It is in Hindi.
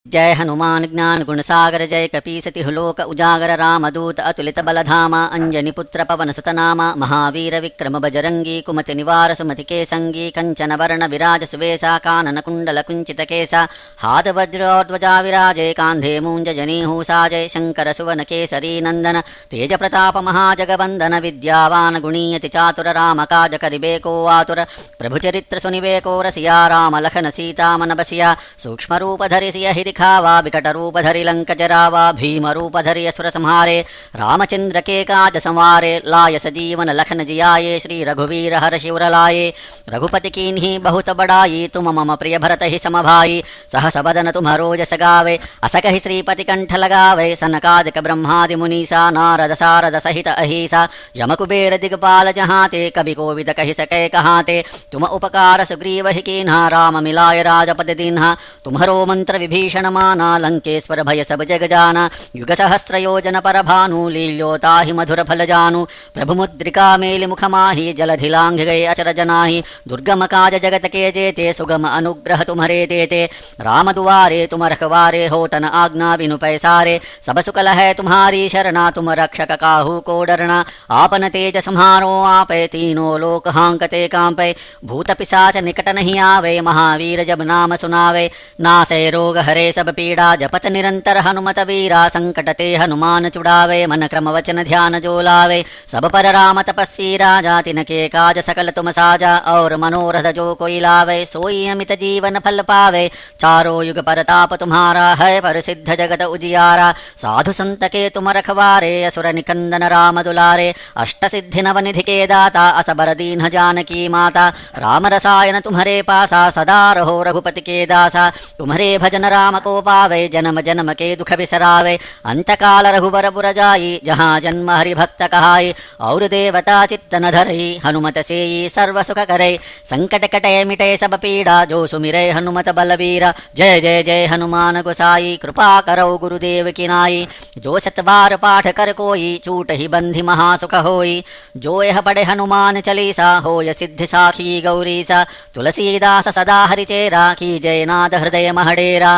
जय हनुमान ज्ञान गुण सागर जय कपीसति लोक उजागर रामदूत अतुलित बलधामा अंजनी पुत्र पवन सुतनामा महावीर विक्रम बजरंगी कुमति निवार सुमति के संगी कंचन वर्ण विराज सुवेशा कानन कुंडल कुंचित केसा हाथ वज्रोध्वजा विराजे कांधे मूंज जनेहू साजय शंकर सुवन केसरी नंदन तेज प्रताप महाजगवंदन विद्यावान गुणीयति चातुर राम काज करिबे को आतुर प्रभु चरित्र सुनिबे को रसिया राम लखन सीता मन बसिया सूक्ष्म रूप धरि सिय हिरि खावा विकट रूप धरि लंक जरावा भीम रूप धरि असुर संहारे रामचंद्र के काज संवारे लाय सजीवन लखन जियाये श्री रघुवीर हर शिवर लाये रघुपति कीन्ही बहुत बड़ाई तुम मम प्रिय भरत ही समभाई सहस बदन तुम्हरो जस गावे अस कहि श्रीपति कंठ लगावे सनकादिक ब्रह्मादि मुनीसा नारद सारद सहित अहिसा यम कुबेर दिगपाल जहाते कवि कोविद कहि सकै कहाते तुम उपकार सुग्रीव ही कीन्हा राम मिलाय राजपद दीन्हा तुम्हरो मंत्र विभीषण माना लंकेश्वर भय सब जग जाना युग सहस्र योजन पर भानु लील्योता ही मधुर फल जानु प्रभु मुद्रिका मेलि मुख माही जलधि लांघ गए अचर जनाहि दुर्गम काज जगत के जेते सुगम अनुग्रह तुम्हरे देते राम दुआरे तुम रखवारे हो तन आज्ञा बिनु पैसारे सब सुकल है तुम्हारी शरणा तुम रक्षक काहू को डरना आपन तेज सम्हारो आपे तीनों लोक हांकते कांपे भूत पिशाच निकट नहीं आवे महावीर जब नाम सुनावे नासे रोग हरे सब पीड़ा जपत निरंतर हनुमत वीरा संकट ते हनुमान छुड़ावे मन क्रम वचन ध्यान जो लावे सब पर राम तपस्वी राजा तिनके काज सकल तुम साजा और मनोरथ जो कोई लावे सोई अमित जीवन फल पावे चारों युग परताप तुम्हारा है प्रसिद्ध जगत उजियारा साधु संत के तुम रखवारे असुर निकंदन राम दुलारे अष्ट सिद्धि नव निधि के दाता असबर दीन जानकी माता राम रसायन तुम्हारे पासा सदा रहो रघुपति के दासा तुम्हारे भजन राम को पावे जन्म जन्म के दुख बिसरावे अंतकाल रघुबर पुर जाई जहाँ जन्म हरि भक्त कहाई और देवता चित्त न धरई हनुमत सेई सर्व सुख करे संकट कटे मिटे सब पीड़ा जो सुमिरे हनुमत बलवीरा जय जय जय हनुमान गोसाई कृपा करो गुरुदेव की नाई जो सतबार पाठ कर कोई छूट ही बंधि महासुख होई जो यह पढ़े हनुमान चालीसा होय सिद्धि साखी गौरीसा तुलसीदास सदा हरिचेरा की जय नाद हृदय महडेरा।